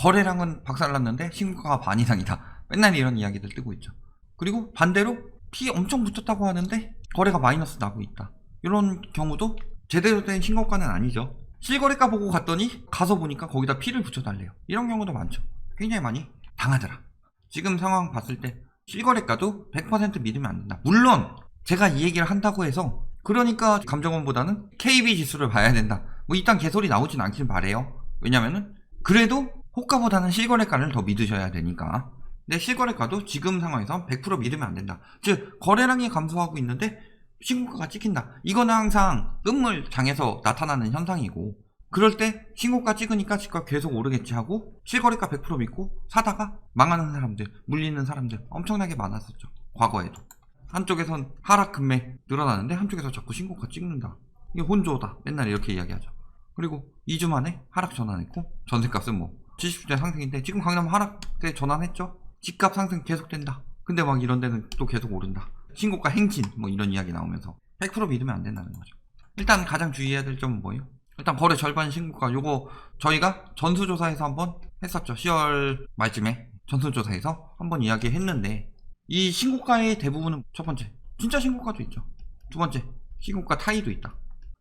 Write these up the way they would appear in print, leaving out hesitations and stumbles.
거래량은 박살났는데 신고가가 반 이상이다. 맨날 이런 이야기들 뜨고 있죠. 그리고 반대로 피 엄청 붙었다고 하는데 거래가 마이너스 나고 있다. 이런 경우도 제대로 된 신고가는 아니죠. 실거래가 보고 갔더니 가서 보니까 거기다 피를 붙여달래요. 이런 경우도 많죠. 굉장히 많이 당하더라. 지금 상황 봤을 때 실거래가도 100% 믿으면 안 된다. 물론 제가 이 얘기를 한다고 해서 그러니까 감정원보다는 KB 지수를 봐야 된다. 뭐 이딴 개소리 나오진 않길 바래요. 왜냐면은 그래도 호가보다는 실거래가를 더 믿으셔야 되니까. 근데 실거래가도 지금 상황에서 100% 믿으면 안 된다. 즉 거래량이 감소하고 있는데 신고가가 찍힌다. 이거는 항상 끝물장에서 나타나는 현상이고, 그럴 때 신고가 찍으니까 집값 계속 오르겠지 하고 실거래가 100% 믿고 사다가 망하는 사람들, 물리는 사람들 엄청나게 많았었죠. 과거에도. 한쪽에선 하락 금매 늘어나는데 한쪽에서 자꾸 신고가 찍는다. 이게 혼조다. 맨날 이렇게 이야기하죠. 그리고 2주 만에 하락 전환했고 전세값은 뭐 70주대 상승인데 지금 강남 하락세 전환했죠. 집값 상승 계속된다. 근데 막 이런 데는 또 계속 오른다. 신고가 행진 뭐 이런 이야기 나오면서 100% 믿으면 안 된다는 거죠. 일단 가장 주의해야 될 점은 뭐예요? 일단 거래 절반 신고가, 요거 저희가 전수조사에서 한번 했었죠. 10월 말쯤에 전수조사에서 한번 이야기했는데, 이 신고가의 대부분은 첫 번째 진짜 신고가도 있죠. 두 번째 신고가 타이도 있다.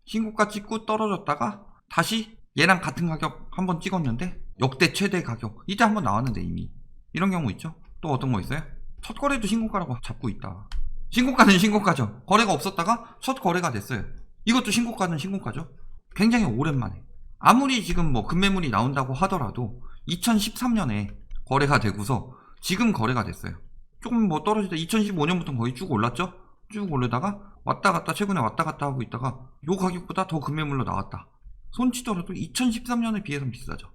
신고가 찍고 떨어졌다가 다시 얘랑 같은 가격 한번 찍었는데 역대 최대 가격, 이때 한번 나왔는데 이미. 이런 경우 있죠. 또 어떤 거 있어요? 첫 거래도 신고가라고 잡고 있다. 신고가는 신고가죠. 거래가 없었다가 첫 거래가 됐어요. 이것도 신고가는 신고가죠. 굉장히 오랜만에. 아무리 지금 뭐 급매물이 나온다고 하더라도 2013년에 거래가 되고서 지금 거래가 됐어요. 조금 뭐 떨어지다 2015년부터 거의 쭉 올랐죠. 쭉 오르다가 왔다 갔다, 최근에 왔다 갔다 하고 있다가 요 가격보다 더 급매물로 나왔다. 손치더라도 2013년에 비해서는 비싸죠.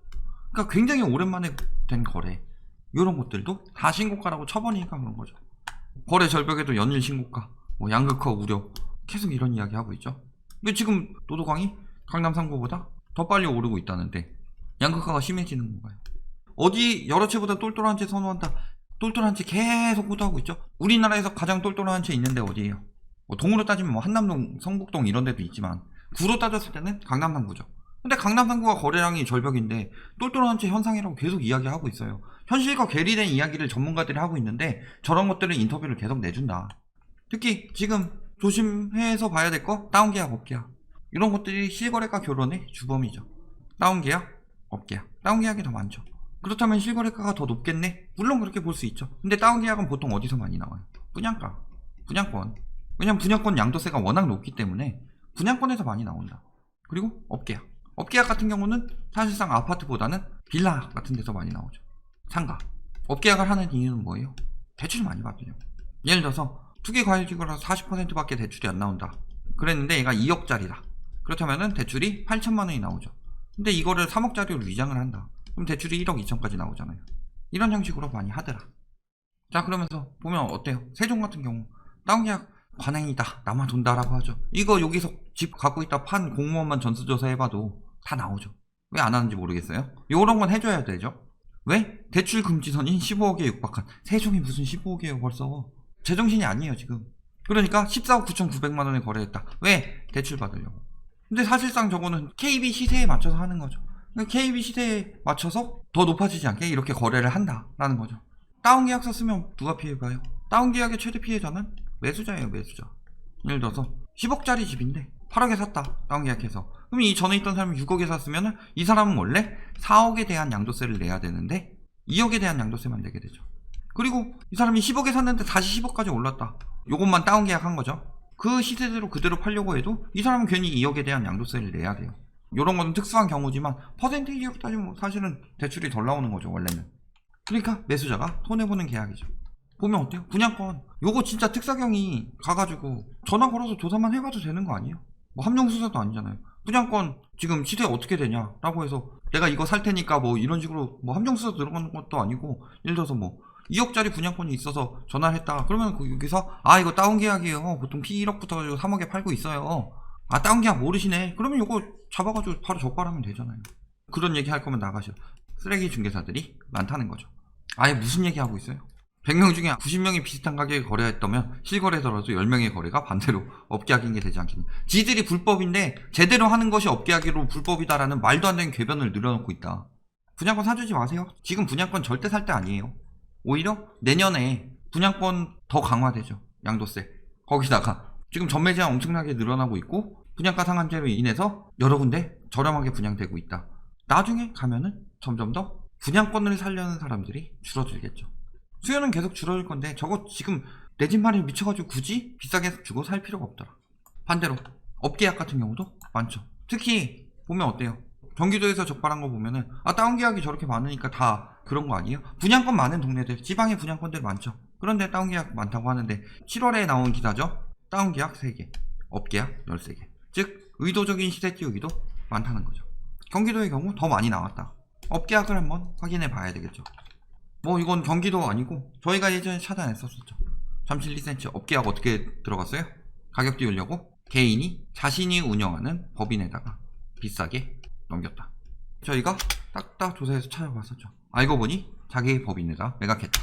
그러니까 굉장히 오랜만에 된 거래, 이런 것들도 다 신고가라고 쳐버리니까 그런 거죠. 거래 절벽에도 연일 신고가, 뭐 양극화 우려, 계속 이런 이야기 하고 있죠. 근데 지금 노도광이 강남 3구보다 더 빨리 오르고 있다는데 양극화가 심해지는 건가요? 어디 여러 채보다 똘똘한 채 선호한다. 똘똘한 채 계속 호도하고 있죠. 우리나라에서 가장 똘똘한 채 있는데 어디예요? 뭐 동으로 따지면 뭐 한남동, 성북동 이런 데도 있지만 구로 따졌을 때는 강남 3구죠. 근데 강남 3구가 거래량이 절벽인데 똘똘한 채 현상이라고 계속 이야기하고 있어요. 현실과 괴리된 이야기를 전문가들이 하고 있는데 저런 것들은 인터뷰를 계속 내준다. 특히 지금 조심해서 봐야 될 거, 다운계약, 업계약. 이런 것들이 실거래가 교란의 주범이죠. 다운계약, 업계약. 다운계약이 더 많죠. 그렇다면 실거래가가 더 높겠네? 물론 그렇게 볼 수 있죠. 근데 다운계약은 보통 어디서 많이 나와요? 분양가, 분양권. 왜냐면 분양권 양도세가 워낙 높기 때문에 분양권에서 많이 나온다. 그리고 업계약. 업계약 같은 경우는 사실상 아파트보다는 빌라 같은 데서 많이 나오죠. 상가. 업계약을 하는 이유는 뭐예요? 대출 많이 받으려고. 예를 들어서 투기과열지구라서 40% 밖에 대출이 안 나온다. 그랬는데 얘가 2억짜리다. 그렇다면은 대출이 8천만원이 나오죠. 근데 이거를 3억짜리로 위장을 한다. 그럼 대출이 1억 2천까지 나오잖아요. 이런 형식으로 많이 하더라. 자, 그러면서 보면 어때요? 세종 같은 경우 다운계약 관행이다, 남아 돈다라고 하죠. 이거 여기서 집 갖고 있다 판 공무원만 전수조사 해봐도 다 나오죠. 왜 안 하는지 모르겠어요. 요런 건 해줘야 되죠. 왜? 대출 금지선인 15억에 육박한. 세종이 무슨 15억이에요 벌써. 제정신이 아니에요 지금. 그러니까 14억 9,900만원에 거래했다. 왜? 대출 받으려고. 근데 사실상 저거는 KB 시세에 맞춰서 하는 거죠. KB 시세에 맞춰서 더 높아지지 않게 이렇게 거래를 한다라는 거죠. 다운계약서 쓰면 누가 피해가요? 다운계약의 최대 피해자는 매수자예요, 매수자. 예를 들어서 10억짜리 집인데 8억에 샀다, 다운계약해서. 그럼 이 전에 있던 사람이 6억에 샀으면 이 사람은 원래 4억에 대한 양도세를 내야 되는데 2억에 대한 양도세만 내게 되죠. 그리고 이 사람이 10억에 샀는데 다시 10억까지 올랐다. 요것만 다운계약한 거죠. 그 시세대로 그대로 팔려고 해도 이 사람은 괜히 2억에 대한 양도세를 내야 돼요. 요런 건 특수한 경우지만 퍼센테이지로 따지면 사실은 대출이 덜 나오는 거죠, 원래는. 그러니까 매수자가 손해보는 계약이죠. 보면 어때요? 분양권. 요거 진짜 특사경이 가가지고 전화 걸어서 조사만 해가도 되는 거 아니에요? 뭐 함정수사도 아니잖아요. 분양권 지금 시세 어떻게 되냐 라고 해서 내가 이거 살 테니까 뭐 이런 식으로 뭐 함정수사 들어가는 것도 아니고, 예를 들어서 뭐 2억짜리 분양권이 있어서 전화를 했다. 그러면 여기서 이거 다운계약이에요. 보통 P1억부터 3억에 팔고 있어요. 다운계약 모르시네. 그러면 이거 잡아가지고 바로 적발하면 되잖아요. 그런 얘기 할 거면 나가셔. 쓰레기 중개사들이 많다는 거죠. 아예 무슨 얘기 하고 있어요? 100명 중에 90명이 비슷한 가격에 거래했다면 실거래더라도 10명의 거래가 반대로 업계약인 게 되지 않겠냐. 지들이 불법인데 제대로 하는 것이 업계약으로 불법이다라는 말도 안 되는 궤변을 늘어놓고 있다. 분양권 사주지 마세요. 지금 분양권 절대 살 때 아니에요. 오히려 내년에 분양권 더 강화되죠. 양도세. 거기다가 지금 전매 제한 엄청나게 늘어나고 있고 분양가 상한제로 인해서 여러 군데 저렴하게 분양되고 있다. 나중에 가면은 점점 더 분양권을 살려는 사람들이 줄어들겠죠. 수요는 계속 줄어들 건데 저거 지금 내 집 마련 미쳐가지고 굳이 비싸게 주고 살 필요가 없더라. 반대로 업계약 같은 경우도 많죠. 특히 보면 어때요? 경기도에서 적발한 거 보면은 다운계약이 저렇게 많으니까 다 그런 거 아니에요? 분양권 많은 동네들, 지방에 분양권들 많죠. 그런데 다운계약 많다고 하는데 7월에 나온 기사죠. 다운계약 3개, 업계약 13개. 즉 의도적인 시세 띄우기도 많다는 거죠. 경기도의 경우 더 많이 나왔다. 업계약을 한번 확인해 봐야 되겠죠. 뭐 이건 경기도 아니고 저희가 예전에 찾아냈었죠. 잠실 리센치 업계약 어떻게 들어갔어요? 가격 띄우려고 개인이 자신이 운영하는 법인에다가 비싸게 넘겼다. 저희가 딱딱 조사해서 찾아봤었죠. 알고 보니 자기 법인에다 매각했다.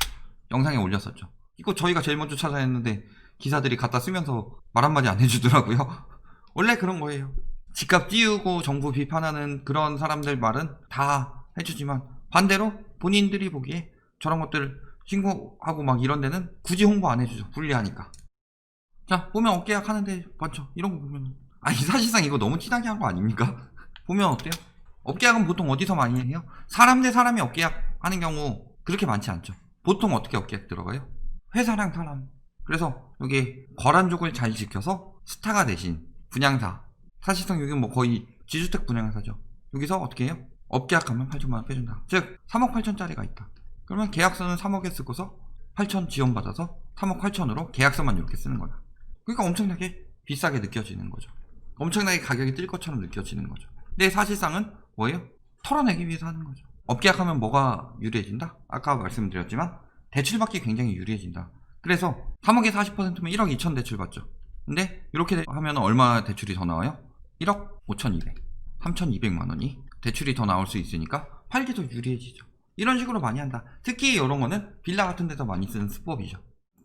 영상에 올렸었죠. 이거 저희가 제일 먼저 찾아냈는데 기사들이 갖다 쓰면서 말 한마디 안 해주더라고요. 원래 그런 거예요. 집값 띄우고 정부 비판하는 그런 사람들 말은 다 해주지만 반대로 본인들이 보기에 저런 것들 신고하고 막 이런 데는 굳이 홍보 안 해주죠. 불리하니까. 자, 보면 업계약 하는데 많죠. 이런 거 보면 사실상 이거 너무 티나게 한 거 아닙니까? 보면 어때요? 업계약은 보통 어디서 많이 해요? 사람 대 사람이 업계약 하는 경우 그렇게 많지 않죠. 보통 어떻게 업계약 들어가요? 회사랑 사람. 그래서 여기 거란족을 잘 지켜서 스타가 대신 분양사. 사실상 여기 뭐 거의 지주택 분양사죠. 여기서 어떻게 해요? 업계약하면 8천만원 빼준다. 즉 3억 8천짜리가 있다. 그러면 계약서는 3억에 쓰고서 8천 지원받아서 3억 8천으로 계약서만 이렇게 쓰는 거다. 그러니까 엄청나게 비싸게 느껴지는 거죠. 엄청나게 가격이 뛸 것처럼 느껴지는 거죠. 근데 사실상은 뭐예요? 털어내기 위해서 하는 거죠. 업계약하면 뭐가 유리해진다? 아까 말씀드렸지만 대출받기 굉장히 유리해진다. 그래서 3억에 40%면 1억 2천 대출 받죠. 근데 이렇게 하면 얼마 대출이 더 나와요? 1억 5,200, 3,200만 원이 대출이 더 나올 수 있으니까 팔기도 유리해지죠. 이런 식으로 많이 한다. 특히 이런 거는 빌라 같은 데서 많이 쓰는 수법이죠.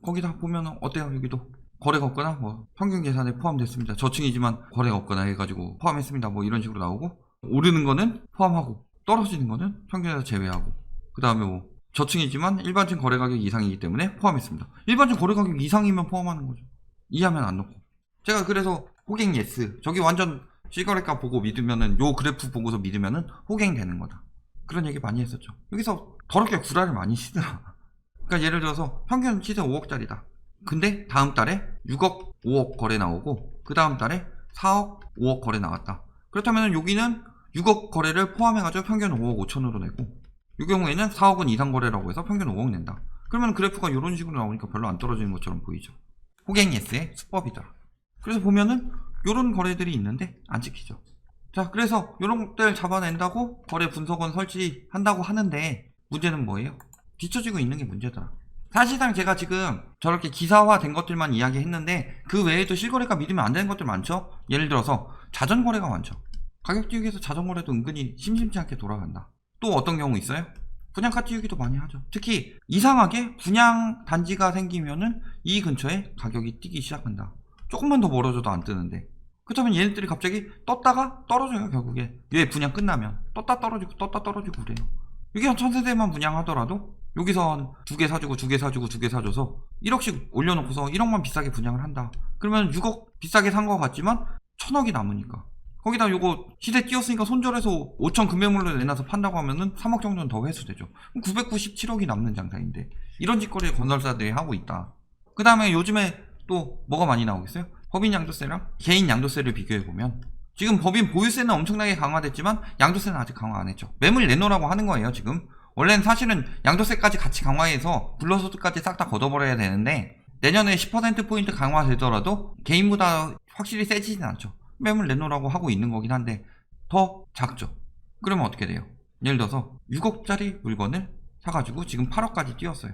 거기다 보면 어때요? 여기도 거래가 없거나 뭐 평균 계산에 포함됐습니다. 저층이지만 거래가 없거나 해가지고 포함했습니다. 뭐 이런 식으로 나오고 오르는 거는 포함하고 떨어지는 거는 평균에서 제외하고 그 다음에 뭐 저층이지만 일반층 거래 가격 이상이기 때문에 포함했습니다. 일반층 거래 가격 이상이면 포함하는 거죠. 이하면 안 넣고. 제가 그래서 호갱 예스 저기 완전 실거래가 보고 믿으면은 요 그래프 보고서 믿으면은 호갱 되는 거다. 그런 얘기 많이 했었죠. 여기서 더럽게 구라를 많이 치더라. 그러니까 예를 들어서 평균 시세 5억짜리다. 근데 다음 달에 6억 5억 거래 나오고 그 다음 달에 4억 5억 거래 나왔다. 그렇다면 여기는 6억 거래를 포함해가지고 평균 5억 5천으로 내고 이 경우에는 4억은 이상 거래라고 해서 평균 5억 낸다. 그러면 그래프가 이런 식으로 나오니까 별로 안 떨어지는 것처럼 보이죠. 호갱 예스의 수법이더라. 그래서 보면은 이런 거래들이 있는데 안 찍히죠. 자, 그래서 이런 것들 잡아낸다고 거래 분석원 설치한다고 하는데 문제는 뭐예요? 뒤처지고 있는 게 문제더라. 사실상 제가 지금 저렇게 기사화 된 것들만 이야기했는데 그 외에도 실거래가 믿으면 안 되는 것들 많죠? 예를 들어서 자전거래가 많죠. 가격 띄우기에서 자전거래도 은근히 심심치 않게 돌아간다. 또 어떤 경우 있어요? 분양가 띄우기도 많이 하죠. 특히 이상하게 분양 단지가 생기면은 이 근처에 가격이 뛰기 시작한다. 조금만 더 멀어져도 안 뜨는데 그렇다면 얘네들이 갑자기 떴다가 떨어져요. 결국에 얘 분양 끝나면 떴다 떨어지고 그래요. 이게 한 1000세대만 분양하더라도 여기서 한 2개 사주고 2개 사주고 2개 사줘서 1억씩 올려놓고서 1억만 비싸게 분양을 한다. 그러면 6억 비싸게 산 거 같지만 1000억이 남으니까 거기다 요거 시세 띄웠으니까 손절해서 5천 금매물로 내놔서 판다고 하면은 3억 정도는 더 회수되죠. 그럼 997억이 남는 장사인데 이런 짓거리 건설사들이 하고 있다. 그 다음에 요즘에 또 뭐가 많이 나오겠어요? 법인 양도세랑 개인 양도세를 비교해보면 지금 법인 보유세는 엄청나게 강화됐지만 양도세는 아직 강화 안 했죠. 매물 내놓으라고 하는 거예요. 지금 원래는 사실은 양도세까지 같이 강화해서 불로소득까지 싹 다 걷어버려야 되는데 내년에 10%포인트 강화되더라도 개인보다 확실히 세지진 않죠. 매물 내놓으라고 하고 있는 거긴 한데 더 작죠. 그러면 어떻게 돼요? 예를 들어서 6억짜리 물건을 사가지고 지금 8억까지 뛰었어요.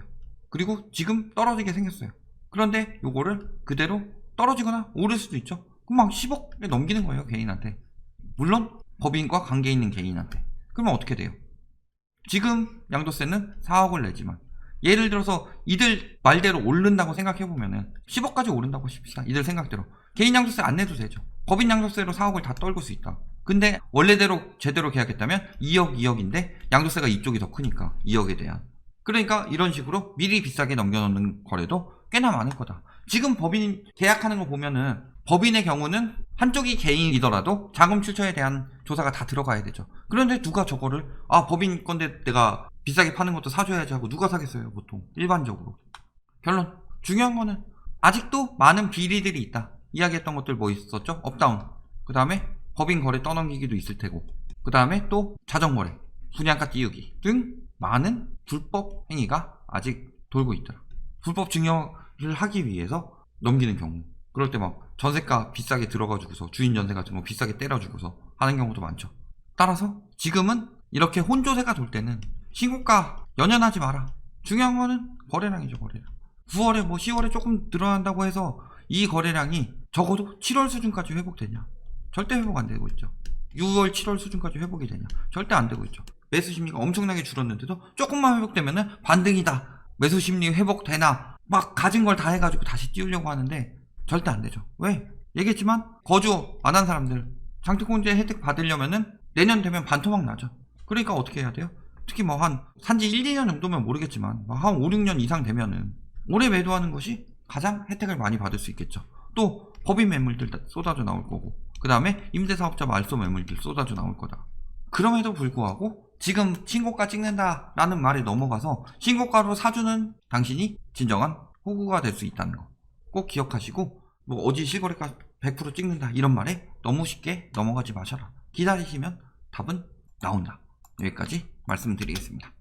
그리고 지금 떨어지게 생겼어요. 그런데 요거를 그대로 떨어지거나 오를 수도 있죠. 그럼 막 10억에 넘기는 거예요. 개인한테. 물론 법인과 관계 있는 개인한테. 그러면 어떻게 돼요? 지금 양도세는 4억을 내지만 예를 들어서 이들 말대로 오른다고 생각해보면은 10억까지 오른다고 칩시다. 이들 생각대로 개인 양도세 안 내도 되죠. 법인 양도세로 4억을 다 떨굴 수 있다. 근데 원래대로 제대로 계약했다면 2억, 2억인데 양도세가 이쪽이 더 크니까 2억에 대한. 그러니까 이런 식으로 미리 비싸게 넘겨놓는 거래도 꽤나 많을 거다. 지금 법인 계약하는 거 보면은 법인의 경우는 한쪽이 개인이더라도 자금 출처에 대한 조사가 다 들어가야 되죠. 그런데 누가 저거를 법인 건데 내가 비싸게 파는 것도 사줘야지 하고 누가 사겠어요, 보통 일반적으로. 결론, 중요한 거는 아직도 많은 비리들이 있다. 이야기했던 것들 뭐 있었죠? 업다운, 그 다음에 법인 거래 떠넘기기도 있을 테고, 그 다음에 또 자전거래, 분양가 띄우기 등 많은 불법 행위가 아직 돌고 있더라. 불법 증여를 하기 위해서 넘기는 경우, 그럴 때 막 전세가 비싸게 들어가지고서 주인 전세 같은 거 비싸게 때려주고서 하는 경우도 많죠. 따라서 지금은 이렇게 혼조세가 돌 때는 신고가 연연하지 마라. 중요한 거는 거래량이죠, 거래량. 9월에 뭐 10월에 조금 늘어난다고 해서 이 거래량이 적어도 7월 수준까지 회복되냐? 절대 회복 안 되고 있죠. 6월, 7월 수준까지 회복이 되냐? 절대 안 되고 있죠. 매수 심리가 엄청나게 줄었는데도 조금만 회복되면은 반등이다. 매수 심리 회복되나? 막 가진 걸 다 해가지고 다시 띄우려고 하는데 절대 안 되죠. 왜? 얘기했지만 거주 안 한 사람들 장특공제 혜택 받으려면은 내년 되면 반토막 나죠. 그러니까 어떻게 해야 돼요? 특히 뭐 한 산지 1, 2년 정도면 모르겠지만 한 5, 6년 이상 되면은 올해 매도하는 것이 가장 혜택을 많이 받을 수 있겠죠. 또 법인 매물들 쏟아져 나올 거고, 그 다음에 임대사업자 말소 매물들 쏟아져 나올 거다. 그럼에도 불구하고 지금 신고가 찍는다 라는 말에 넘어가서 신고가로 사주는 당신이 진정한 호구가 될 수 있다는 거 꼭 기억하시고, 뭐 어디 실거래가 100% 찍는다 이런 말에 너무 쉽게 넘어가지 마셔라. 기다리시면 답은 나온다. 여기까지 말씀드리겠습니다.